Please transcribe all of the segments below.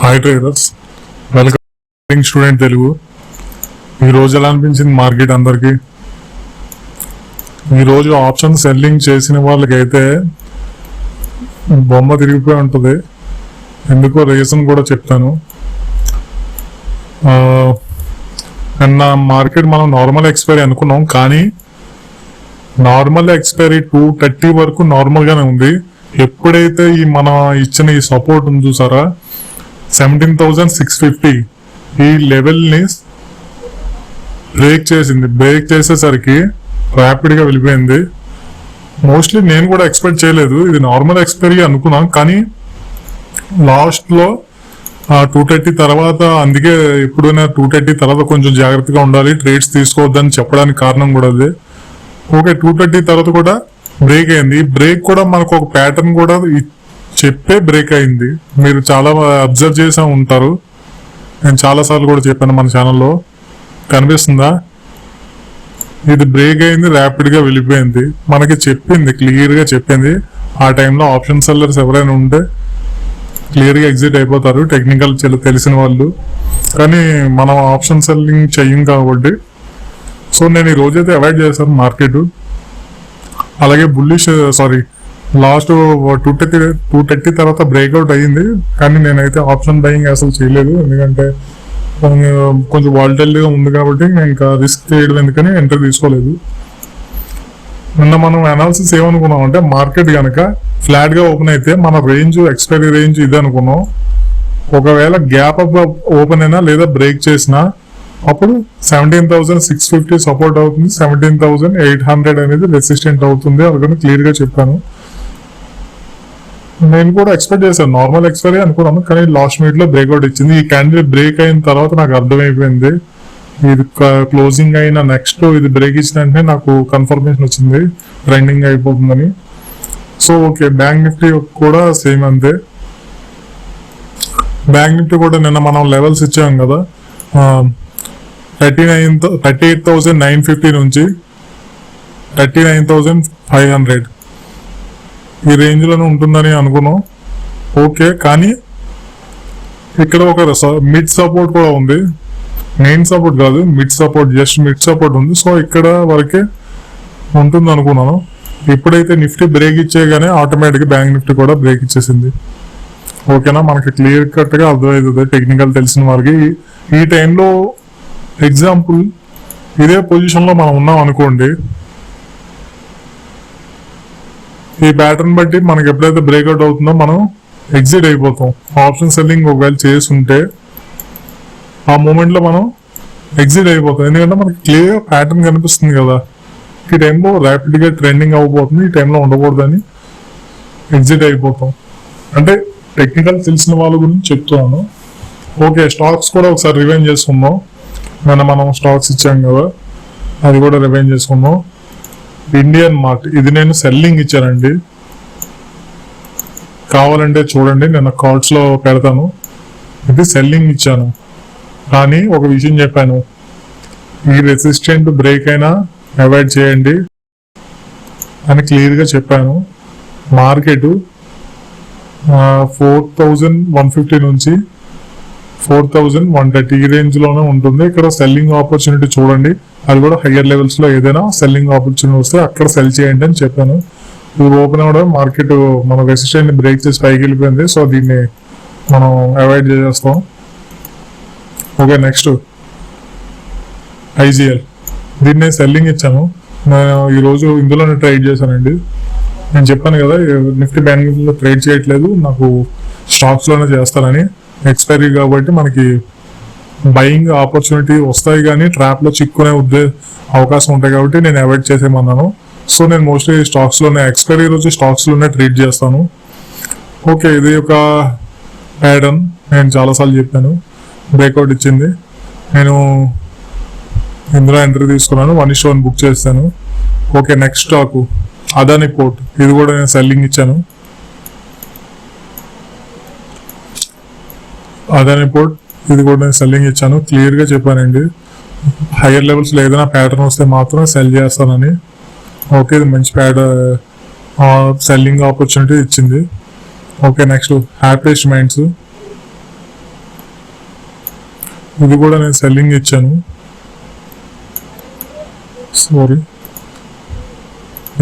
Hi traders, welcome student Telugu. ఈరోజు ఎలా అనిపించింది మార్కెట్ అందరికి? ఈరోజు ఆప్షన్ సెల్లింగ్ చేసిన వాళ్ళకైతే బొమ్మ తిరిగిపోయి ఉంటుంది. ఎందుకో రీజన్ కూడా చెప్తాను. అండ్ మార్కెట్ మనం నార్మల్ ఎక్స్పైరీ అనుకున్నాం, కానీ నార్మల్ ఎక్స్పైరీ 230 వరకు నార్మల్గానే ఉంది. ఎప్పుడైతే ఈ మన ఇచ్చిన ఈ సపోర్ట్ ఉంది చూసారా, 17,650 ఈ లెవెల్ని బ్రేక్ చేసింది. బ్రేక్ చేసేసరికి ర్యాపిడ్గా వెళ్ళిపోయింది. మోస్ట్లీ నేను కూడా ఎక్స్పెక్ట్ చేయలేదు, ఇది నార్మల్ ఎక్స్పైరీ అనుకున్నాం, కానీ లాస్ట్లో 230 తర్వాత, అందుకే ఎప్పుడైనా 230 తర్వాత కొంచెం జాగ్రత్తగా ఉండాలి, ట్రేడ్స్ తీసుకోవద్దని చెప్పడానికి కారణం కూడా అదే. ఓకే, 230 తర్వాత కూడా బ్రేక్ అయింది. బ్రేక్ కూడా మనకు ఒక ప్యాటర్న్ కూడా చెప్పే బ్రేక్ అయింది. మీరు చాలా అబ్జర్వ్ చేసే ఉంటారు, నేను చాలాసార్లు కూడా చెప్పాను మన ఛానల్లో. కనిపిస్తుందా? ఇది బ్రేక్ అయింది, ర్యాపిడ్గా వెళ్ళిపోయింది. మనకి చెప్పింది, క్లియర్గా చెప్పింది. ఆ టైంలో ఆప్షన్ సెల్లర్స్ ఎవరైనా ఉంటే క్లియర్గా ఎగ్జిట్ అయిపోతారు, టెక్నికల్ తెలిసిన వాళ్ళు. కానీ మనం ఆప్షన్ సెల్లింగ్ చెయ్యం కాబట్టి సో నేను ఈ రోజైతే అవాయిడ్ చేశాను మార్కెట్. అలాగే బుల్లిష్ లాస్ట్ 230 తర్వాత బ్రేక్అవుట్ అయ్యింది, కానీ నేనైతే ఆప్షన్ బయింగ్ అసలు చేయలేదు. ఎందుకంటే కొంచెం వాలటైల్గా ఉంది కాబట్టి నేను ఇంకా రిస్క్ చేయడం ఎందుకని ఎంట్రీ తీసుకోలేదు. నిన్న మనం అనాలిసిస్ ఏమనుకున్నాం అంటే, మార్కెట్ కనుక ఫ్లాట్గా ఓపెన్ అయితే మన రేంజ్, ఎక్స్పైరీ రేంజ్ ఇది అనుకున్నాం. ఒకవేళ గ్యాప్ అప్ ఓపెన్ అయినా లేదా బ్రేక్ చేసినా అప్పుడు 17,650 సపోర్ట్ అవుతుంది, 17,800 అనేది రెసిస్టెంట్ అవుతుంది. అందుకని క్లియర్గా చెప్పాను. నేను కూడా ఎక్స్పెక్ట్ చేశాను, నార్మల్ ఎక్స్పైరీ అనుకున్నాను, కానీ లాస్ట్ మినిట్లో బ్రేక్అవుట్ ఇచ్చింది. ఈ క్యాండిల్ బ్రేక్ అయిన తర్వాత నాకు అర్థమైపోయింది, ఇది క్లోజింగ్ అయిన నెక్స్ట్ ఇది బ్రేక్ ఇచ్చినంటే నాకు కన్ఫర్మేషన్ వచ్చింది ట్రెండింగ్ అయిపోతుందని. సో ఓకే, బ్యాంక్ నిఫ్టీ కూడా సేమ్ అంతే. బ్యాంక్ నిఫ్టీ కూడా నిన్న మనం లెవెల్స్ ఇచ్చాం కదా, 38,950 నుంచి 39,500 ఈ రేంజ్లోనే ఉంటుందని అనుకున్నాం. ఓకే, కానీ ఇక్కడ ఒక మిడ్ సపోర్ట్ కూడా ఉంది. మెయిన్ సపోర్ట్ కాదు, mid support, just mid support ఉంది. సో ఇక్కడ వరకే ఉంటుంది అనుకున్నాను. ఎప్పుడైతే నిఫ్టీ బ్రేక్ ఇచ్చేగానే ఆటోమేటిక్గా బ్యాంక్ నిఫ్టీ కూడా బ్రేక్ ఇచ్చేసింది. ఓకేనా, మనకి క్లియర్ కట్గా అర్థమవుతుంది టెక్నికల్ తెలిసిన వారికి. ఈ టైంలో ఎగ్జాంపుల్ ఇదే పొజిషన్లో మనం ఉన్నాం అనుకోండి, ఈ ప్యాటర్న్ బట్టి మనకి ఎప్పుడైతే బ్రేక్అవుట్ అవుతుందో మనం ఎగ్జిట్ అయిపోతాం. ఆప్షన్ సెల్లింగ్ ఒకవేళ చేసుంటే ఆ మూమెంట్లో మనం ఎగ్జిట్ అయిపోతాం, ఎందుకంటే మనకి క్లియర్ ప్యాటర్న్ కనిపిస్తుంది కదా. ఈ టైంలో ర్యాపిడ్గా ట్రెండింగ్ అవ్వబోతుంది, ఈ టైంలో ఉండకూడదని ఎగ్జిట్ అయిపోతాం. అంటే టెక్నికల్ తెలిసిన వాళ్ళ గురించి చెప్తున్నాను. ఓకే, స్టాక్స్ కూడా ఒకసారి రివైండ్ చేసుకుందాం. మనం స్టాక్స్ ఇచ్చాం కదా, అది కూడా రివైండ్ చేసుకుందాం. ఇండియన్ మార్ట్, ఇది నేను సెల్లింగ్ ఇచ్చానండి, కావాలంటే చూడండి, నేను కార్డ్స్ లో పెడతాను. ఇది సెల్లింగ్ ఇచ్చాను, కానీ ఒక విషయం చెప్పాను, ఈ రెసిస్టెంట్ బ్రేక్ అయినా అవాయిడ్ చేయండి అని క్లియర్గా చెప్పాను. మార్కెట్ 4,150 నుంచి 4,130 ఈ రేంజ్ లోనే ఉంటుంది. ఇక్కడ సెల్లింగ్ ఆపర్చునిటీ చూడండి, అది కూడా హయ్యర్ లెవెల్స్ లో ఏదైనా సెల్లింగ్ ఆపర్చునిటీ వస్తే అక్కడ సెల్ చేయండి అని చెప్పాను. ఇది ఓపెన్ అవ్వడం మార్కెట్ మన రెసిస్టెంట్ బ్రేక్ చేసి పైకి వెళ్ళిపోయింది. సో దీన్ని మనం అవాయిడ్ చేసేస్తాం. ఓకే, నెక్స్ట్ ఐజిఎల్, దీన్ని సెల్లింగ్ ఇచ్చాను. నేను ఈరోజు ఇందులోనే ట్రేడ్ చేశానండి. నేను చెప్పాను కదా, నిఫ్టీ బ్యాంక్ నిఫ్టీలో ట్రేడ్ చేయట్లేదు, నాకు స్టాక్స్లోనే చేస్తానని. ఎక్స్పైరీ కాబట్టి మనకి బయింగ్ ఆపర్చునిటీ వస్తాయి, కానీ ట్రాప్లో చిక్కునే అవకాశం ఉంటాయి కాబట్టి నేను అవాయిడ్ చేసేమన్నాను. సో నేను మోస్ట్లీ స్టాక్స్లోనే, ఎక్స్పైరీ రోజు స్టాక్స్లోనే ట్రేడ్ చేస్తాను. ఓకే, ఇది ఒక ప్యాటర్న్, నేను చాలాసార్లు చెప్పాను. బ్రేక్అవుట్ ఇచ్చింది, నేను ఇందులో ఎంట్రీ తీసుకున్నాను, 1:1 బుక్ చేస్తాను. Okay, next stock Adani port, ఇది కూడా నేను సెల్లింగ్ ఇచ్చాను. అదాని పోర్ట్, ఇది కూడా నేను సెల్లింగ్ ఇచ్చాను, క్లియర్గా చెప్పానండి. హయ్యర్ లెవెల్స్లో ఏదైనా ప్యాటర్న్ వస్తే మాత్రం సెల్ చేస్తానని. ఓకే, ఇది మంచి సెల్లింగ్ ఆపర్చునిటీ ఇచ్చింది. ఓకే, నెక్స్ట్ హ్యాపీయెస్ట్ మైండ్స్, ఇది కూడా నేను సెల్లింగ్ ఇచ్చాను. సారీ,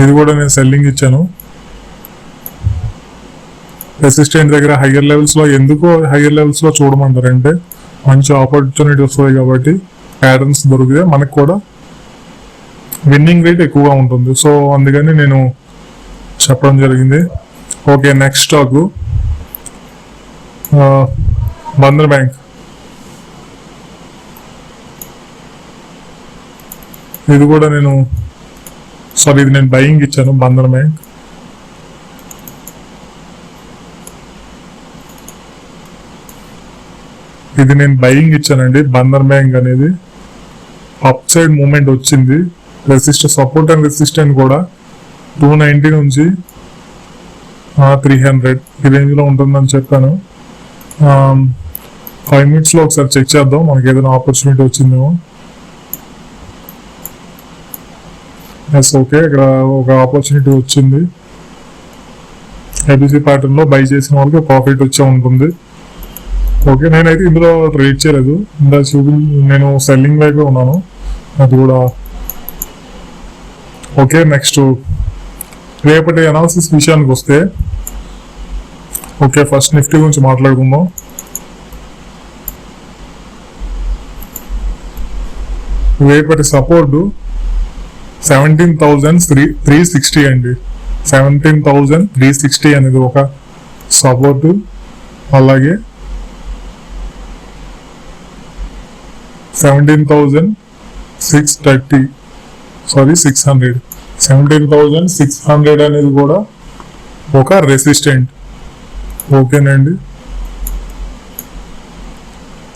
ఇది కూడా నేను సెల్లింగ్ ఇచ్చాను. రెసిస్టెంట్ దగ్గర హయ్యర్ లెవెల్స్ లో ఎందుకు హయ్యర్ లెవెల్స్ లో చూడమంటారంటే మంచి ఆపర్చునిటీ వస్తుంది కాబట్టి ప్యాటర్న్స్ దొరికితే మనకు కూడా విన్నింగ్ రేట్ ఎక్కువగా ఉంటుంది. సో అందుకని నేను చెప్పడం జరిగింది. Okay, next stock Bandhan bank. ఇది కూడా నేను ఇది నేను బయింగ్ ఇచ్చాను బంధన్ బ్యాంక్. ఇది నేను బయింగ్ ఇచ్చానండి. బంధన్ బ్యాంక్ అనేది అప్ సైడ్ మూమెంట్ వచ్చింది. సపోర్ట్ అండ్ రెసిస్టెంట్ కూడా 290 నుంచి 300 ఈ రేంజ్ లో ఉంటుందని చెప్పాను. 5 minutes లో ఒకసారి చెక్ చేద్దాం మనకి ఏదైనా ఆపర్చునిటీ వచ్చిందేమో. ఎస్, ఓకే, ఇక్కడ ఒక ఆపర్చునిటీ వచ్చింది. ఏబిసి ప్యాటర్న్ లో బై చేసిన వాళ్ళకి ప్రాఫిట్ వచ్చే ఉంటుంది. ఓకే, నేనైతే ఇందులో ట్రేడ్ చేయలేదు. ఇందా నేను సెల్లింగ్ వైపు ఉన్నాను. అది కూడా ఓకే. నెక్స్ట్ రేపటి అనాలిసిస్ విషయానికి వస్తే ఓకే, ఫస్ట్ నిఫ్టీ గురించి మాట్లాడుకుందాం. రేపటి సపోర్టు 17,360 అండి. 17,360 అనేది ఒక సపోర్టు. అలాగే 17,630 600 17,600 అనేది కూడా ఒక రెసిస్టెంట్. ఓకేనండి,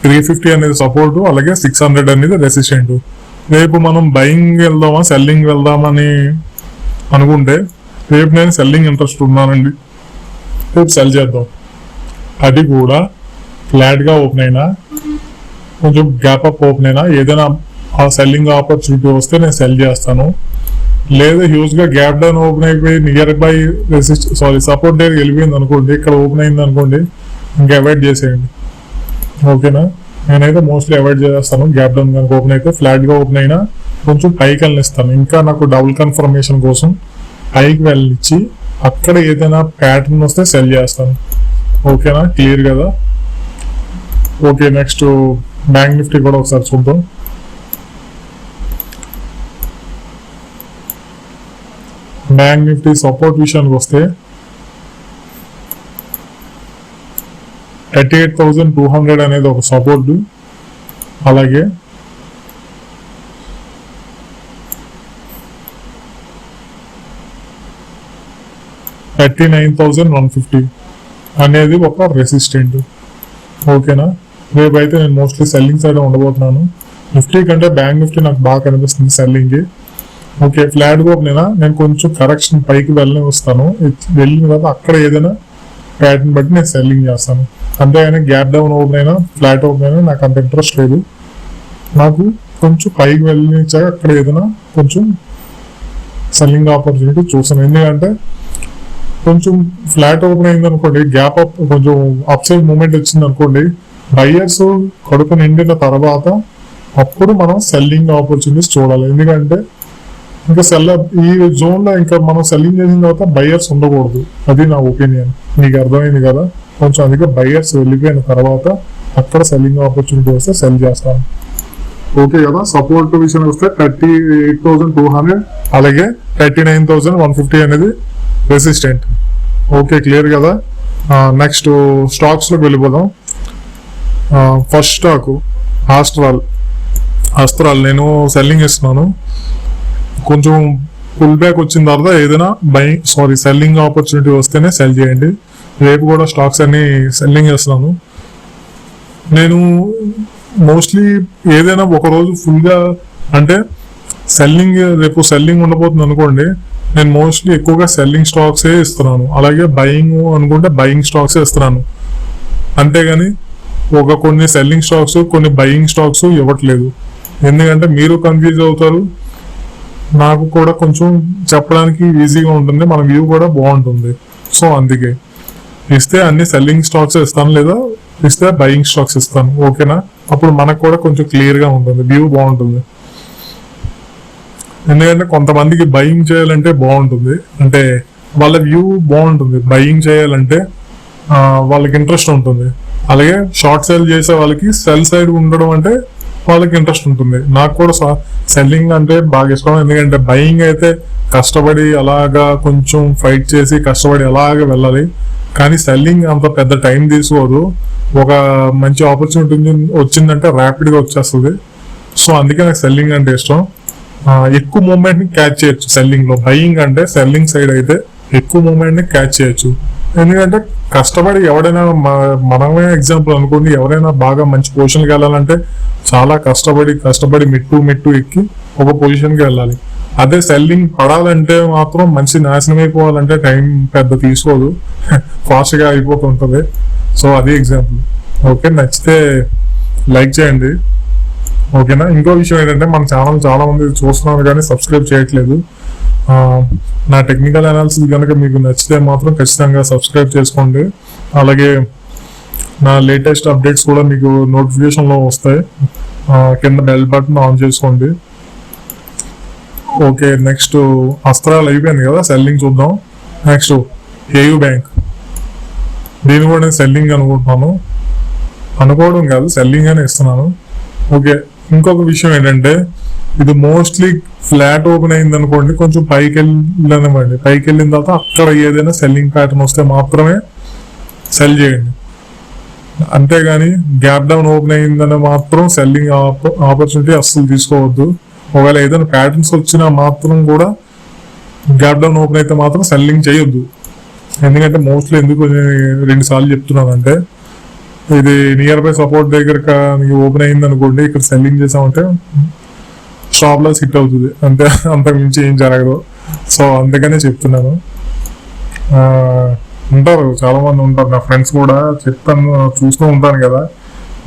350 అనేది సపోర్టు, అలాగే 600 అనేది రెసిస్టెంట్. రేపు మనం బయింగ్ వెళ్దామా సెల్లింగ్ వెళ్దామని అనుకుంటే రేపు నేను సెల్లింగ్ ఇంట్రెస్ట్ ఉన్నానండి. రేపు సెల్ చేద్దాం. అది కూడా ఫ్లాట్గా ఓపెన్ అయినా కొంచెం గ్యాప్ అప్ ఓపెన్ అయినా ఏదైనా ఆ సెల్లింగ్ ఆపర్చునిటీ వస్తే నేను సెల్ చేస్తాను. లేదా హ్యూజ్ గా గ్యాప్ డౌన్ ఓపెన్ అయిపోయి నియర్ బై సపోర్ట్ దగ్గర వెళ్ళిపోయింది అనుకోండి, ఇక్కడ ఓపెన్ అయింది అనుకోండి, ఇంకా అవాయిడ్ చేసేయండి. ఓకేనా, నేనైతే మోస్ట్లీ అవాయిడ్ చేస్తాను. గ్యాప్ డౌన్ కనుక ఓపెన్ అయితే ఫ్లాట్ గా ఓపెన్ అయినా కొంచెం పైకి వెళ్ళనిస్తాను. ఇంకా నాకు డబుల్ కన్ఫర్మేషన్ కోసం పైకి వెళ్ళనిచ్చి అక్కడ ఏదైనా ప్యాటర్న్ వస్తే సెల్ చేస్తాను. ఓకేనా, క్లియర్ కదా? ఓకే, నెక్స్ట్ బ్యాంక్ నిఫ్టీ కూడా ఒకసారి చూద్దాం. బ్యాంక్ నిఫ్టీ సపోర్ట్ విషయానికి వస్తే 38,200 అనేది ఒక సపోర్ట్. అలాగే 39,150 అనేది ఒక రెసిస్టెంట్. ఓకేనా, రేపైతే నేను మోస్ట్లీ సెల్లింగ్ సైడ్ ఉండబోతున్నాను. నిఫ్టీ కంటే బ్యాంక్ నిఫ్టీ నాకు బాగా కనిపిస్తుంది సెల్లింగ్. ఓకే, ఫ్లాట్ గా నేను కొంచెం కరెక్షన్ పైకి వెళ్ళని వస్తాను. వెళ్ళిన తర్వాత అక్కడ ఏదైనా ప్యాటర్న్ బట్టి నేను సెల్లింగ్ చేస్తాను. అంతేగాని గ్యాప్ డౌన్ ఓపెన్ అయినా ఫ్లాట్ ఓపెన్ అయినా నాకు అంత ఇంట్రెస్ట్ లేదు. నాకు కొంచెం పైకి వెళ్ళనిచ్చాక అక్కడ ఏదైనా కొంచెం సెల్లింగ్ ఆపర్చునిటీ చూస్తాను. ఎందుకంటే కొంచెం ఫ్లాట్ ఓపెన్ అయింది అనుకోండి, గ్యాప్ అప్ కొంచెం అప్ సైడ్ మూమెంట్ వచ్చింది అనుకోండి, బయ్యర్స్ కడుపు నిండిన తర్వాత అప్పుడు మనం సెల్లింగ్ ఆపర్చునిటీస్ చూడాలి. ఎందుకంటే ఇంకా ఈ జోన్ లో ఇంకా మనం సెల్లింగ్ చేసిన తర్వాత బయ్యర్స్ ఉండకూడదు. అది నా ఒపీనియన్. నీకు అర్థమైంది కదా? కొంచెం అందుకే బయ్యర్స్ వెళ్ళిపోయిన తర్వాత అక్కడ సెల్లింగ్ ఆపర్చునిటీ వస్తే సెల్ చేస్తాను. ఓకే కదా? సపోర్ట్ విషయం వస్తే 38,200 అలాగే 39,150 అనేది రెసిస్టెంట్. ఓకే, క్లియర్ కదా? నెక్స్ట్ స్టాక్స్ లోకి వెళ్ళిపోదాం. ఫస్ట్ స్టాక్ ఆస్ట్రాల్ నేను సెల్లింగ్ ఇస్తున్నాను. కొంచెం పుల్ బ్యాక్ వచ్చిన తర్వాత ఏదైనా సెల్లింగ్ ఆపర్చునిటీ వస్తేనే సెల్ చేయండి. రేపు కూడా స్టాక్స్ అన్ని సెల్లింగ్ చేస్తున్నాను. నేను మోస్ట్లీ ఏదైనా ఒకరోజు ఫుల్గా అంటే రేపు సెల్లింగ్ ఉండబోతుంది అనుకోండి, నేను మోస్ట్లీ ఎక్కువగా సెల్లింగ్ స్టాక్సే ఇస్తున్నాను. అలాగే బయింగ్ అనుకుంటే బయింగ్ స్టాక్సే ఇస్తున్నాను. అంతేగాని కొన్ని సెల్లింగ్ స్టాక్స్ కొన్ని బయింగ్ స్టాక్స్ ఇవ్వట్లేదు. ఎందుకంటే మీరు కన్ఫ్యూజ్ అవుతారు, నాకు కూడా కొంచెం చెప్పడానికి ఈజీగా ఉంటుంది, మన వ్యూ కూడా బాగుంటుంది. సో అందుకే ఇస్తే అన్ని సెల్లింగ్ స్టాక్స్ ఇస్తాను, లేదా ఇస్తే బయింగ్ స్టాక్స్ ఇస్తాను. ఓకేనా? అప్పుడు మనకు కూడా కొంచెం క్లియర్ గా ఉంటుంది, వ్యూ బాగుంటుంది. ఎందుకంటే కొంతమందికి బయింగ్ చేయాలంటే బాగుంటుంది, అంటే వాళ్ళ వ్యూ బాగుంటుంది, బయింగ్ చేయాలంటే వాళ్ళకి ఇంట్రెస్ట్ ఉంటుంది. అలాగే షార్ట్ సెల్ చేసే వాళ్ళకి సెల్ సైడ్ ఉండడం అంటే వాళ్ళకి ఇంట్రెస్ట్ ఉంటుంది. నాకు కూడా సెల్లింగ్ అంటే బాగా ఇష్టం. ఎందుకంటే బయింగ్ అయితే కష్టపడి అలాగా కొంచెం ఫైట్ చేసి కష్టపడి అలాగే వెళ్ళాలి, కానీ సెల్లింగ్ అంత పెద్ద టైం తీసుకోదు. ఒక మంచి ఆపర్చునిటీ వచ్చిందంటే ర్యాపిడ్ గా వచ్చేస్తుంది. సో అందుకే నాకు సెల్లింగ్ అంటే ఇష్టం. ఎక్కువ మూమెంట్ ని క్యాచ్ చేయొచ్చు సెల్లింగ్ లో. బయింగ్ అంటే సెల్లింగ్ సైడ్ అయితే ఎక్కువ మూమెంట్ ని క్యాచ్ చేయొచ్చు. ఎందుకంటే కష్టపడి ఎవడైనా మనమే ఎగ్జాంపుల్ అనుకోండి, ఎవరైనా బాగా మంచి పొజిషన్కి వెళ్ళాలంటే చాలా కష్టపడి మెట్టు ఎక్కి ఒక పొజిషన్కి వెళ్ళాలి. అదే సెల్లింగ్ పడాలంటే మాత్రం మంచి నాశనం అయిపోవాలంటే టైం పెద్ద తీసుకోదు, ఫాస్ట్ గా అయిపోతుంటది. సో అదే ఎగ్జాంపుల్. ఓకే, నచ్చితే లైక్ చేయండి. ఓకేనా. ఇంకో విషయం ఏంటంటే మన ఛానల్ చాలా మంది చూస్తున్నారు కానీ సబ్స్క్రైబ్ చేయట్లేదు. నా టెక్నికల్ అనాలిసిస్ కనుక మీకు నచ్చితే మాత్రం ఖచ్చితంగా సబ్స్క్రైబ్ చేసుకోండి. అలాగే నా లేటెస్ట్ అప్డేట్స్ కూడా మీకు నోటిఫికేషన్ లో వస్తాయి. కింద బెల్ బటన్ ఆన్ చేసుకోండి. ఓకే, నెక్స్ట్ అస్త్రాలు అయిపోయింది కదా, సెల్లింగ్ చూద్దాం. నెక్స్ట్ ఏయూ బ్యాంక్, దీన్ని కూడా నేను సెల్లింగ్ అనుకోవడం కాదు, సెల్లింగ్ అని ఇస్తున్నాను. ఓకే, ఇంకొక విషయం ఏంటంటే ఇది మోస్ట్లీ ఫ్లాట్ ఓపెన్ అయింది అనుకోండి, కొంచెం పైకి వెళ్ళనివ్వండి. పైకి వెళ్ళిన తర్వాత అక్కడ ఏదైనా సెల్లింగ్ ప్యాటర్న్ వస్తే మాత్రమే సెల్ చేయండి. అంతేగాని గ్యాప్ డౌన్ ఓపెన్ అయిందని మాత్రం సెల్లింగ్ ఆపర్చునిటీ అస్సలు తీసుకోవద్దు. ఒకవేళ ఏదైనా ప్యాటర్న్స్ వచ్చినా మాత్రం కూడా గ్యాప్ డౌన్ ఓపెన్ అయితే మాత్రం సెల్లింగ్ చేయొద్దు. ఎందుకంటే మోస్ట్లీ ఎందుకు 2 సార్లు చెప్తున్నానంటే, ఇది నియర్ బై సపోర్ట్ దగ్గర ఓపెన్ అయింది అనుకోండి, ఇక్కడ సెల్లింగ్ చేసామంటే స్టాప్ లాస్ హిట్ అవుతుంది, అంతే, అంతకు మించి ఏం జరగదు. సో అందుకనే చెప్తున్నాను. ఉంటారు చాలా మంది ఉంటారు, నా ఫ్రెండ్స్ కూడా చెప్తాను, చూస్తూ ఉంటాను కదా.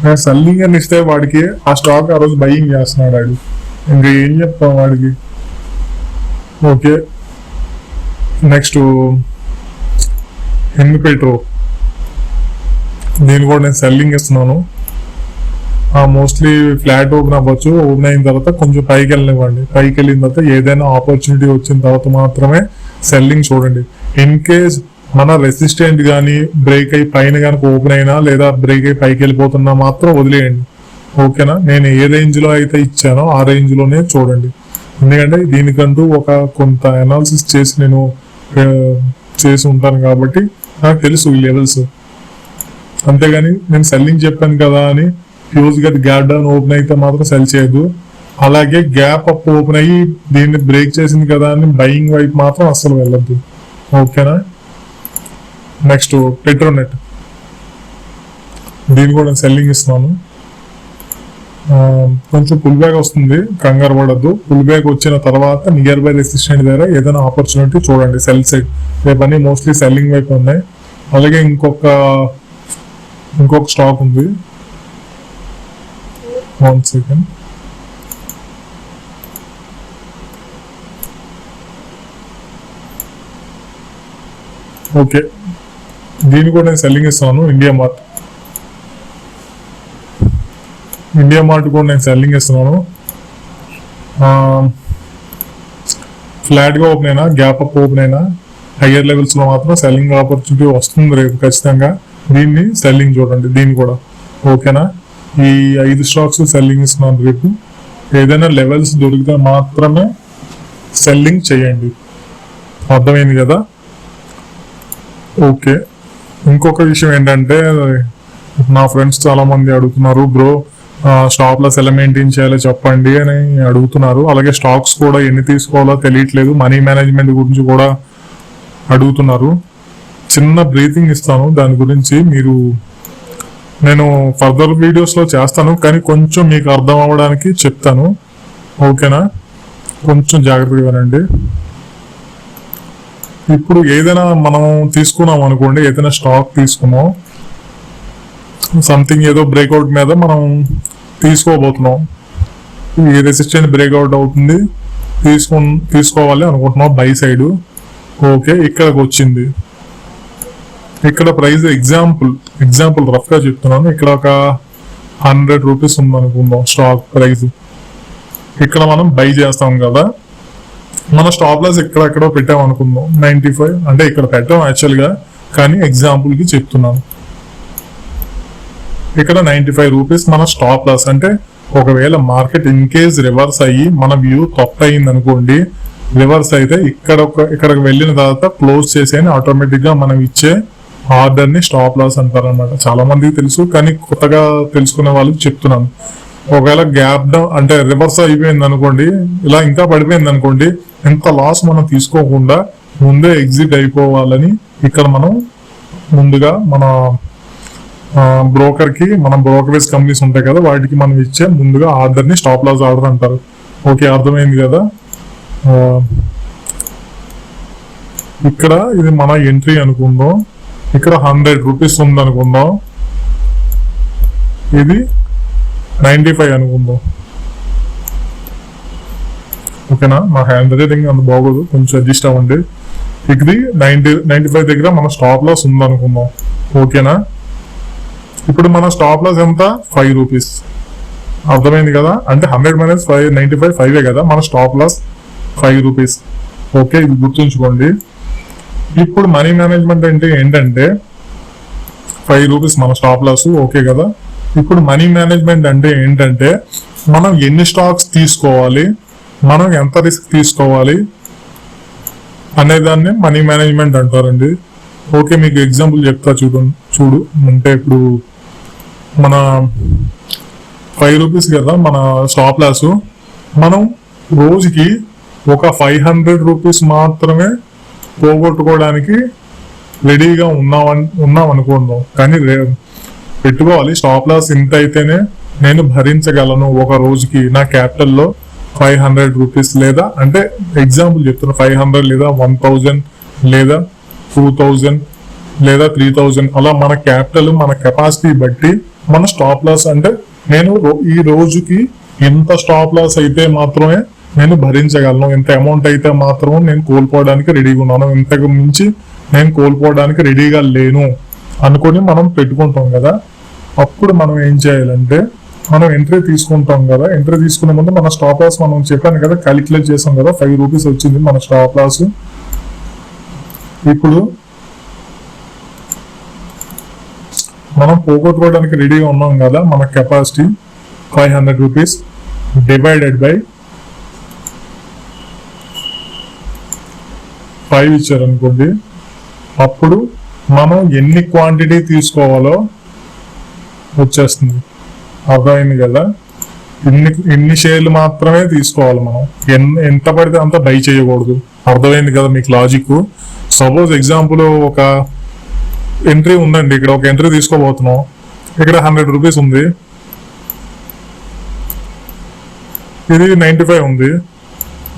నేను సెల్లింగ్ అని ఇస్తే వాడికి ఆ స్టాక్ ఆ రోజు బయింగ్ చేస్తున్నాడు, వాడు ఇంకా ఏం చెప్తాం వాడికి. ఓకే, నెక్స్ట్ పెట్రో, దీన్ని కూడా నేను సెల్లింగ్ ఇస్తున్నాను. మోస్ట్లీ ఫ్లాట్ ఓపెన్ అవ్వచ్చు, ఓపెన్ అయిన తర్వాత కొంచెం పైకి వెళ్ళనివ్వండి. పైకి వెళ్ళిన తర్వాత ఏదైనా ఆపర్చునిటీ వచ్చిన తర్వాత మాత్రమే సెల్లింగ్ చూడండి. ఇన్ కేస్ మన రెసిస్టెంట్ కానీ బ్రేక్ అయి పైన కనుక ఓపెన్ అయినా లేదా బ్రేక్ అయి పైకి వెళ్ళిపోతున్నా మాత్రం వదిలేయండి. ఓకేనా. నేను ఏ రేంజ్ లో అయితే ఇచ్చానో ఆ రేంజ్ లోనే చూడండి. ఎందుకంటే దీనికంటూ ఒక కొంత అనాలిసిస్ చేసి నేను చేసి ఉంటాను కాబట్టి నాకు తెలుసు ఈ లెవెల్స్. అంతేగాని నేను సెల్లింగ్ చెప్పాను కదా అని ఫ్యూజ్ గా గ్యాప్ డౌన్ ఓపెన్ అయితే మాత్రం సెల్ చేయదు. అలాగే గ్యాప్ అప్ ఓపెన్ అయ్యి దీన్ని బ్రేక్ చేసింది కదా అని బయింగ్ వైపు మాత్రం అస్సలు వెళ్ళద్దు. ఓకేనా. నెక్స్ట్ పెట్రోనెట్, దీన్ని కూడా సెల్లింగ్ ఇస్తున్నాను. కొంచెం పుల్ బ్యాక్ వస్తుంది, కంగారు పడద్దు. పుల్ బ్యాక్ వచ్చిన తర్వాత నియర్ బై రెసిస్టెంట్ దగ్గర ఏదైనా ఆపర్చునిటీ చూడండి సెల్ సైడ్. రేపన్నీ మోస్ట్లీ సెల్లింగ్ వైపు ఉన్నాయి. అలాగే ఇంకొక స్టాక్ ఉంది, 1 సెకండ్. ఓకే, దీన్ని కూడా నేను సెల్లింగ్ ఇస్తాను. ఇండియా మార్ట్ కూడా నేను సెల్లింగ్ ఇస్తున్నాను. ఫ్లాట్ గా ఓపెన్ అయినా గ్యాప్ అప్ ఓపెన్ అయినా హయ్యర్ లెవెల్స్ లో మాత్రం సెల్లింగ్ ఆపర్చునిటీ వస్తుంది రేపు ఖచ్చితంగా. దీన్ని సెల్లింగ్ చూడండి, దీన్ని కూడా. ఓకేనా. ఈ 5 స్టాక్స్ సెల్లింగ్ ఇస్తున్నాను రేపు. ఏదైనా లెవెల్స్ దొరికితే మాత్రమే సెల్లింగ్ చేయండి, అర్థమైంది కదా. ఓకే, ఇంకొక విషయం ఏంటంటే నా ఫ్రెండ్స్ చాలా మంది అడుగుతున్నారు, బ్రో స్టాప్ లాస్ ఎలా మెయింటైన్ చేయాలో చెప్పండి అని అడుగుతున్నారు. అలాగే స్టాక్స్ కూడా ఎన్ని తీసుకోవాలో తెలియట్లేదు, మనీ మేనేజ్మెంట్ గురించి కూడా అడుగుతున్నారు. చిన్న బ్రీతింగ్ ఇస్తాను దాని గురించి, నేను ఫర్దర్ వీడియోస్ లో చేస్తాను, కానీ కొంచెం మీకు అర్థం అవ్వడానికి చెప్తాను. ఓకేనా, కొంచెం జాగ్రత్తగా వినండి. ఇప్పుడు ఏదైనా మనం తీసుకున్నాం అనుకోండి, ఏదైనా స్టాక్ తీసుకున్నాం, సంథింగ్ ఏదో బ్రేక్అవుట్ మీద మనం తీసుకోబోతున్నాం. ఈ రెసిస్టెంట్ బ్రేక్అవుట్ అవుతుంది, తీసుకోవాలి అనుకుంటున్నాం బై సైడ్. ఓకే, ఇక్కడికి వచ్చింది. ఇక్కడ ప్రైస్ ఎగ్జాంపుల్ రఫ్ గా చెప్తున్నాను. ఇక్కడ ఒక రూపీస్ ఉందనుకుందాం స్టాక్ ప్రైస్. ఇక్కడ మనం బై చేస్తాం కదా, మన స్టాప్ లాస్ ఎక్కడెక్కడో పెట్టాం అనుకుందాం 95, అంటే ఇక్కడ పెట్టాం యాక్చువల్ గా, కానీ ఎగ్జాంపుల్ కి చెప్తున్నాను. ఇక్కడ 95 రూపీస్ మన స్టాప్ లాస్. అంటే ఒకవేళ మార్కెట్ ఇన్ కేస్ రివర్స్ అయ్యి మన వ్యూ తప్పు అయింది అనుకోండి, రివర్స్ అయితే ఇక్కడికి వెళ్ళిన తర్వాత క్లోజ్ చేసేని ఆటోమేటిక్ గా మనం ఇచ్చే ఆర్డర్ ని స్టాప్ లాస్ అంటారు అనమాట. చాలా మందికి తెలుసు, కానీ కొత్తగా తెలుసుకునే వాళ్ళకి చెప్తున్నాను. ఒకవేళ గ్యాప్ డౌన్ అంటే రివర్స్ అయిపోయింది అనుకోండి, ఇలా ఇంకా పడిపోయింది అనుకోండి, ఎంత లాస్ మనం తీసుకోకుండా ముందే ఎగ్జిట్ అయిపోవాలని ఇక్కడ మనం ముందుగా మన బ్రోకర్ కి, మనం బ్రోకరేజ్ కంపెనీస్ ఉంటాయి కదా, వాటికి మనం ఇచ్చే ముందుగా ఆర్డర్ ని స్టాప్ లాస్ ఆర్డర్ అంటారు. ఓకే, అర్థమైంది కదా. ఇక్కడ ఇది మన ఎంట్రీ అనుకుందాం. ఇక్కడ 100 రూపీస్ ఉంది అనుకుందాం, ఇది 95 అనుకుందాం. ఓకేనా, మా హ్యాండ్ రైటింగ్ అంత బాగోదు, కొంచెం అడ్జస్ట్ అవ్వండి. ఇది 95 దగ్గర మన స్టాప్ లాస్ ఉంది అనుకుందాం. ఓకేనా, ఇప్పుడు మన స్టాప్ లాస్ ఎంత? 5 రూపీస్. అర్థమైంది కదా, అంటే 100 మైనస్ 5 95 5 కదా మన స్టాప్ లాస్ 5 రూపీస్. ఓకే, ఇది గుర్తుంచుకోండి. ఇప్పుడు మనీ మేనేజ్మెంట్ అంటే ఏంటంటే 5 రూపీస్ మన స్టాప్ లాస్. ఓకే కదా, ఇప్పుడు మనీ మేనేజ్మెంట్ అంటే ఏంటంటే మనం ఎన్ని స్టాక్స్ తీసుకోవాలి, మనం ఎంత రిస్క్ తీసుకోవాలి అనేదాన్ని మనీ మేనేజ్మెంట్ అంటారండి. ఓకే, మీకు ఎగ్జాంపుల్ చెప్తా చూడు. అంటే ఇప్పుడు మన 5 రూపీస్ కదా మన స్టాప్ లాస్, మనం రోజుకి ఒక 500 రూపీస్ మాత్రమే పోగొట్టుకోవడానికి రెడీగా ఉన్నాం అనుకుందాం. కానీ పెట్టుకోవాలి స్టాప్ లాస్ ఇంత అయితేనే నేను భరించగలను ఒక రోజుకి, నా క్యాపిటల్లో 500 రూపీస్, లేదా అంటే ఎగ్జాంపుల్ చెప్తున్నా 500 లేదా 1000 లేదా 2000 లేదా 3000, అలా మన క్యాపిటల్ మన కెపాసిటీ బట్టి మన స్టాప్ లాస్, అంటే నేను ఈ రోజుకి ఎంత స్టాప్ లాస్ అయితే మాత్రమే నేను భరించగలను, ఎంత అమౌంట్ అయితే మాత్రం నేను కోల్పోవడానికి రెడీగా ఉన్నాను, ఇంతకు మించి నేను కోల్పోవడానికి రెడీగా లేను అనుకొని మనం పెట్టుకుంటాం కదా. అప్పుడు మనం ఏం చేయాలంటే మనం ఎంట్రీ తీసుకుంటాం కదా, ఎంట్రీ తీసుకునే ముందు మన స్టాప్ లాస్ మనం చెప్పాను కదా, క్యాలిక్యులేట్ చేసాం కదా, 5 రూపీస్ వచ్చింది మన స్టాప్ లాస్. ఇప్పుడు మనం పోగొట్టుకోవడానికి రెడీగా ఉన్నాం కదా, మన కెపాసిటీ 500 రూపీస్ డివైడెడ్ బై 5 ఇచ్చారనుకోండి, అప్పుడు మనం ఎన్ని క్వాంటిటీ తీసుకోవాలో వచ్చేస్తుంది. అర్థమైంది కదా, ఇన్ని షేర్లు మాత్రమే తీసుకోవాలి మనం, ఎంత పడితే అంత బై చేయకూడదు. అర్థమైంది కదా మీకు లాజిక్. సపోజ్ ఎగ్జాంపుల్ ఒక ఎంట్రీ ఉందండి, ఇక్కడ ఒక ఎంట్రీ తీసుకోబోతున్నాం, ఇక్కడ 100 రూపీస్ ఉంది, ఇది 95 ఉంది.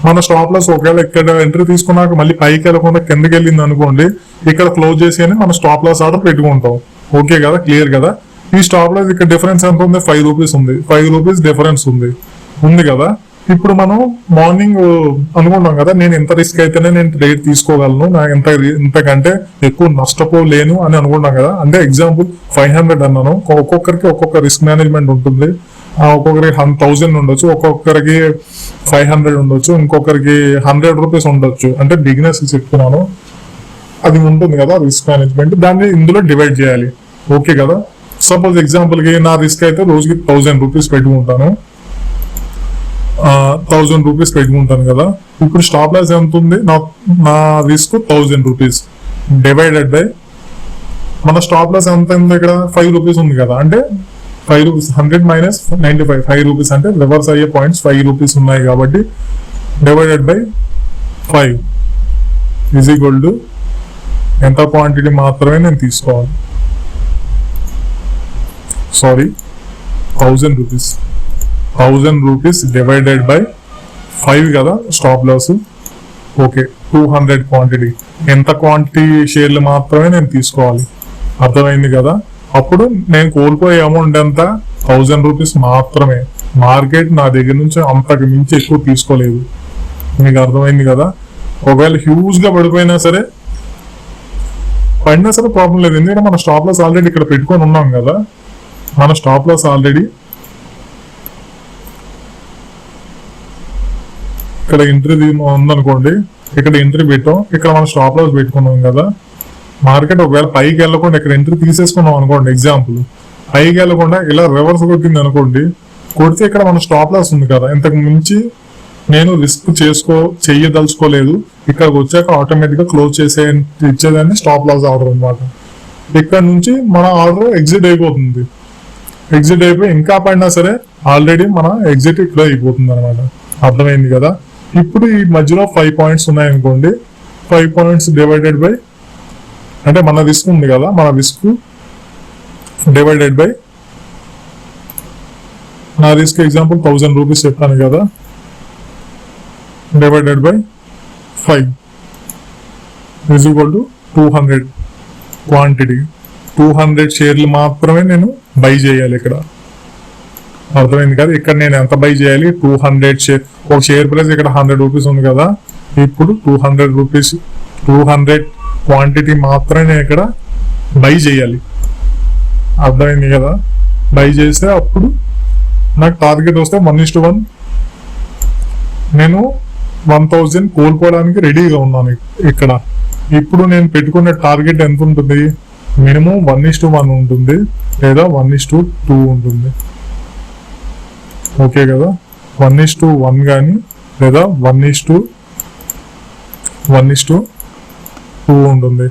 మన స్టాప్ లాస్ ఒకవేళ ఇక్కడ ఎంట్రీ తీసుకున్నాక మళ్ళీ పైకి వెళ్ళకుండా కిందకి వెళ్ళింది అనుకోండి, ఇక్కడ క్లోజ్ చేసి అని మన స్టాప్ లాస్ ఆర్డర్ పెట్టుకుంటాం. ఓకే కదా, క్లియర్ కదా. ఈ స్టాప్ లాస్ ఇక్కడ డిఫరెన్స్ ఎంత ఉంది? 5 రూపీస్ ఉంది. 5 రూపీస్ డిఫరెన్స్ ఉంది కదా. ఇప్పుడు మనం మార్నింగ్ అనుకుంటాం కదా, నేను ఎంత రిస్క్ అయితేనే నేను ట్రేడ్ తీసుకోగలను, నా ఇంతకంటే ఎక్కువ నష్టపోలేను అని అనుకుంటాం కదా. అంటే ఎగ్జాంపుల్ 500 అన్నాను, ఒక్కొక్కరికి ఒక్కొక్క రిస్క్ మేనేజ్మెంట్ ఉంటుంది. ఒక్కొక్కరికి 1000 ఉండొచ్చు, ఒక్కొక్కరికి 500 ఉండొచ్చు, ఇంకొకరికి 100 రూపీస్ ఉండొచ్చు. అంటే బిగినర్స్ చెప్తున్నాను, అది ఉంటుంది కదా రిస్క్ మేనేజ్మెంట్, దాన్ని ఇందులో డివైడ్ చేయాలి. ఓకే కదా. సపోజ్ ఎగ్జాంపుల్ కి నా రిస్క్ అయితే రోజుకి 1000 రూపీస్ పెట్టుకుంటాను, 1000 రూపీస్ పెట్టుకుంటాను కదా. ఇప్పుడు స్టాప్ లాస్ ఎంత ఉంది? నా రిస్క్ 1000 రూపీస్ డివైడెడ్ బై మన స్టాప్ లాస్ ఎంత ఉంది? ఇక్కడ 5 రూపీస్ ఉంది కదా. అంటే 5 రూపీస్ 100 మైనస్ 95, 5 రూపీస్ అంటే రివర్స్ అయ్యే పాయింట్స్ 5 రూపీస్ ఉన్నాయి కాబట్టి divided by 5 is equal to ఎంత క్వాంటిటీ మాత్రమే నేను తీసుకోవాలి. Sorry, 1000 rupees. 1000 rupees divided by 5 కదా స్టాప్ లాస్. Okay, 200 quantity. ఎంత క్వాంటిటీ షేర్లు మాత్రమే నేను తీసుకోవాలి. అర్థమైంది కదా. అప్పుడు నేను కోల్పోయే అమౌంట్ ఎంత? 1000 రూపీస్ మాత్రమే. మార్కెట్ నా దగ్గర నుంచి అంతకు మించి ఎక్కువ తీసుకోలేదు. మీకు అర్థమైంది కదా. ఒకవేళ హ్యూజ్ గా పడినా సరే ప్రాబ్లం లేదు, ఎందుకంటే మన స్టాప్ లాస్ ఆల్రెడీ ఇక్కడ పెట్టుకొని ఉన్నాం కదా. మన స్టాప్ లాస్ ఆల్రెడీ ఇక్కడ ఎంట్రీ ఉందనుకోండి, ఇక్కడ ఎంట్రీ పెట్టాం, ఇక్కడ మనం స్టాప్ లాస్ పెట్టుకున్నాం కదా. మార్కెట్ ఒకవేళ పైకి వెళ్ళకుండా ఇక్కడ ఎంట్రీ తీసేసుకున్నాం అనుకోండి, ఎగ్జాంపుల్ పైకి వెళ్ళకుండా ఇలా రివర్స్ కొట్టింది అనుకోండి, కొడితే ఇక్కడ మన స్టాప్ లాస్ ఉంది కదా, ఇంతకు మించి నేను రిస్క్ చెయ్యదలుచుకోలేదు, ఇక్కడికి వచ్చాక ఆటోమేటిక్ గా క్లోజ్ ఇచ్చేదాన్ని స్టాప్ లాస్ ఆర్డర్ అనమాట. ఇక్కడ నుంచి మన ఆర్డర్ ఎగ్జిట్ అయిపోతుంది. ఎగ్జిట్ అయిపోయి ఇంకా పడినా సరే ఆల్రెడీ మన ఎగ్జిట్ ఇక్కడ అయిపోతుంది అనమాట. అర్థమైంది కదా. ఇప్పుడు ఈ మధ్యలో 5 పాయింట్స్ ఉన్నాయనుకోండి, 5 పాయింట్స్ డివైడెడ్ బై, అంటే మన రిస్క్ ఉంది కదా, మన రిస్క్ డివైడెడ్ బై, నా రిస్క్ ఎగ్జాంపుల్ 1000 రూపీస్ చెప్పాను కదా, divided by 5 is equal to 200. Quantity 200 షేర్లు మాత్రమే నేను బై చేయాలి ఇక్కడ. అర్థమైంది కదా. ఇక్కడ నేను ఎంత బై చేయాలి, 200 షేర్. ఒక షేర్ ప్రైస్ ఇక్కడ 100 రూపీస్ ఉంది కదా, ఇప్పుడు 200 రూపీస్, 200 క్వాంటిటీ మాత్రమే నేను ఇక్కడ బై చేయాలి. అర్థమైంది కదా. బై చేస్తే అప్పుడు నాకు టార్గెట్ వస్తే 1:1, నేను 1000 కోల్పోవడానికి రెడీగా ఉన్నాను ఇక్కడ. ఇప్పుడు నేను పెట్టుకునే టార్గెట్ ఎంత ఉంటుంది, మినిమం 1:1 ఉంటుంది, లేదా 1:2 ఉంటుంది. ఓకే కదా. 1:1 కానీ లేదా 1:2 ఉంటుంది.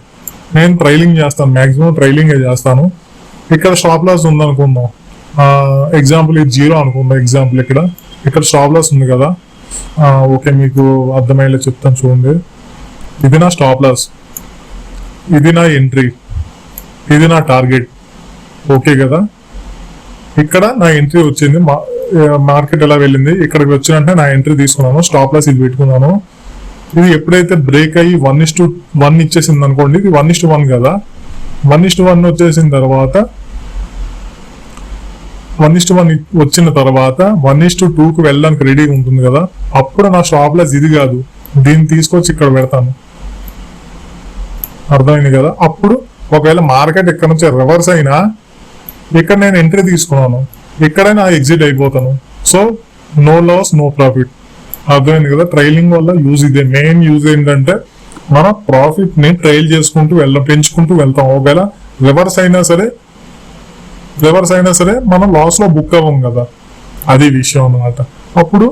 నేను ట్రైలింగ్ చేస్తాను, మాక్సిమం ట్రైలింగ్ చేస్తాను. ఇక్కడ స్టాప్ లాస్ ఉందనుకుందాం, ఎగ్జాంపుల్ ఇది 0 అనుకుందాం. ఎగ్జాంపుల్ ఇక్కడ స్టాప్ లాస్ ఉంది కదా. ఓకే, మీకు అర్థమయ్యేలా చెప్తాను చూడండి. ఇది నా స్టాప్ లాస్, ఇది నా ఎంట్రీ, ఇది నా టార్గెట్. ఓకే కదా. ఇక్కడ నా ఎంట్రీ వచ్చింది, మార్కెట్ ఎలా వెళ్ళింది, ఇక్కడికి వచ్చినంటే నా ఎంట్రీ తీసుకున్నాను, స్టాప్ లాస్ ఇది పెట్టుకున్నాను. ఇది ఎప్పుడైతే బ్రేక్ అయ్యి 1:1 ఇచ్చేసింది అనుకోండి, ఇది 1:1 కదా. 1:1 వచ్చేసిన తర్వాత 1:1 వచ్చిన తర్వాత 1:2కు వెళ్ళడానికి రెడీగా ఉంటుంది కదా. అప్పుడు నా స్టాప్ లాస్ ఇది కాదు, దీన్ని తీసుకొచ్చి ఇక్కడ పెడతాను. అర్థమైంది కదా. అప్పుడు ఒకవేళ మార్కెట్ ఇక్కడ నుంచి రివర్స్ అయినా ఇక్కడ నేను ఎంట్రీ తీసుకున్నాను, ఇక్కడే నా ఎగ్జిట్ అయిపోతాను. So no loss no profit. అర్థమైంది కదా. ట్రైలింగ్ వల్ల యూజ్ ఇదే, మెయిన్ యూజ్ ఏంటంటే మన ప్రాఫిట్ ని ట్రైల్ చేసుకుంటూ పెంచుకుంటూ వెళ్తాం. ఒకవేళ రివర్స్ అయినా సరే మనం లాస్ లో బుక్ అవ్వం కదా, అది విషయం అన్నమాట. అప్పుడు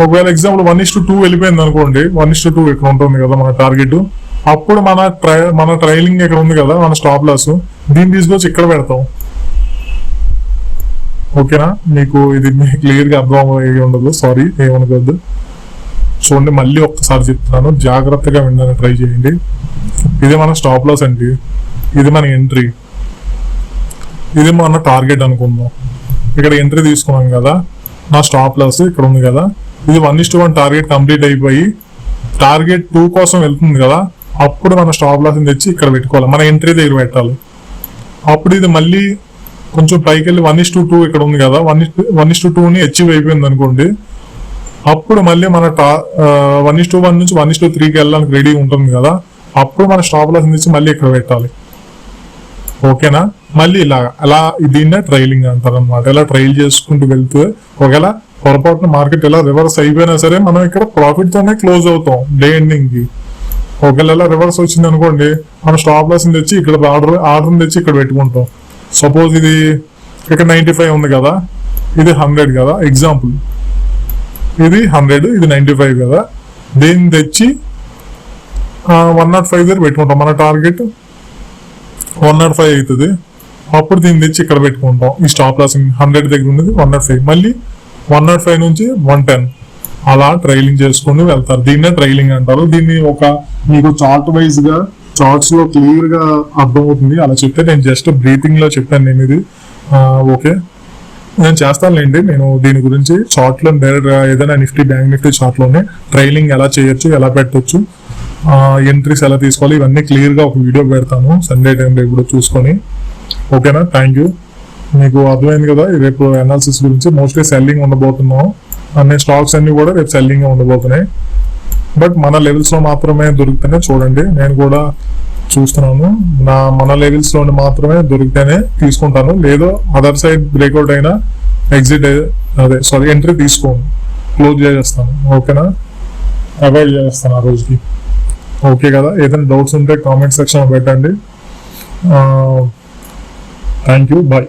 ఒకవేళ ఎగ్జాంపుల్ 1:2 వెళ్ళిపోయింది అనుకోండి, 1:2 ఇక్కడ ఉంటుంది కదా మన టార్గెట్. అప్పుడు మన ట్రైలింగ్ ఇక్కడ ఉంది కదా, మన స్టాప్ లాస్, దీన్ని తీసుకొచ్చి ఇక్కడ పెడతాం. ఓకేనా. మీకు ఇది క్లియర్ గా అర్థం అయ్యి ఉండదు, సారీ ఏమనుకోవద్దు. చూడండి, మళ్ళీ ఒక్కసారి చెప్తున్నాను, జాగ్రత్తగా వినడానికి ట్రై చేయండి. ఇది మన స్టాప్ లాస్ అండి, ఇది మన ఎంట్రీ, ఇది మన టార్గెట్ అనుకుందాం. ఇక్కడ ఎంట్రీ తీసుకున్నాం కదా, నా స్టాప్ లాస్ ఇక్కడ ఉంది కదా. ఇది 1:1 టార్గెట్ కంప్లీట్ అయిపోయి టార్గెట్ 2 కోసం వెళ్తుంది కదా. అప్పుడు మన స్టాప్ లాస్ తెచ్చి ఇక్కడ పెట్టుకోవాలి, మన ఎంట్రీ దగ్గర పెట్టాలి. అప్పుడు ఇది మళ్ళీ కొంచెం పైకి వెళ్ళి 1:2 ఇక్కడ ఉంది కదా, 1:2ని అచీవ్ అయిపోయింది అనుకోండి. అప్పుడు మళ్ళీ మన 1:1 నుంచి 1:3కి వెళ్ళడానికి రెడీ ఉంటుంది కదా. అప్పుడు మన స్టాప్ లాస్ తెచ్చి మళ్ళీ ఇక్కడ పెట్టాలి. ఓకేనా. మళ్ళీ అలా దీన్నే ట్రైలింగ్ అంటారు అనమాట. ఇలా ట్రైల్ చేసుకుంటూ వెళ్తే ఒకవేళ పొరపాటున మార్కెట్ ఎలా రివర్స్ అయిపోయినా సరే మనం ఇక్కడ ప్రాఫిట్ తోనే క్లోజ్ అవుతాం డే ఎండింగ్ కి. ఒకవేళ ఎలా రివర్స్ వచ్చింది అనుకోండి, మన స్టాప్ లాస్ తెచ్చి ఇక్కడ ఆర్డర్ తెచ్చి ఇక్కడ పెట్టుకుంటాం. సపోజ్ ఇది ఇక్కడ 95 ఉంది కదా, ఇది 100 కదా, ఎగ్జాంపుల్ ఇది 100, ఇది 95 కదా. దీన్ని తెచ్చి 105 దగ్గర పెట్టుకుంటాం, మన టార్గెట్ 105 అవుతుంది. అప్పుడు దీన్ని తెచ్చి ఇక్కడ పెట్టుకుంటాం. ఈ స్టాప్ లాస్ 100 దగ్గర ఉన్నది 105, మళ్ళీ 105 నుంచి 110 అలా ట్రైలింగ్ చేసుకుని వెళ్తారు. దీన్నే ట్రైలింగ్ అంటారు. దీన్ని మీకు చార్ట్ వైజ్ గా చార్ట్స్ లో క్లియర్ గా అర్థమవుతుంది. అలా చెప్తే నేను జస్ట్ బ్రీతింగ్ లో చెప్పాను నేను ఇది. ఓకే, నేను చేస్తానులేండి. నేను దీని గురించి చార్ట్ లో డైరెక్ట్ ఏదైనా నిఫ్టీ బ్యాంక్ నిఫ్టీ చార్ట్ లోనే ట్రైలింగ్ ఎలా చేయొచ్చు, ఎలా పెట్టొచ్చు, ఎంట్రీస్ ఎలా తీసుకోవాలి, ఇవన్నీ క్లియర్ గా ఒక వీడియో పెడతాను సండే టైంలో ఇప్పుడు చూసుకొని. ఓకేనా. Thank you. మీకు అర్థమైంది కదా. రేపు అనాలిసిస్ గురించి మోస్ట్లీ సెల్లింగ్ ఉండబోతున్నాం. అన్ని స్టాక్స్ అన్ని కూడా రేపు సెల్లింగ్ ఉండబోతున్నాయి. బట్ మన లెవెల్స్ లో మాత్రమే దొరుకుతానే చూడండి. నేను కూడా చూస్తున్నాను. మన లెవెల్స్ లో మాత్రమే దొరికితేనే తీసుకుంటాను, లేదో అదర్ సైడ్ బ్రేక్అవుట్ అయినా ఎగ్జిట్ ఎంట్రీ తీసుకోను, క్లోజ్ చేసేస్తాను. ఓకేనా, అవాయిడ్ చేస్తాను ఆ రోజుకి. ఓకే కదా, ఏదైనా డౌట్స్ ఉంటే కామెంట్ సెక్షన్ పెట్టండి. Thank you, bye.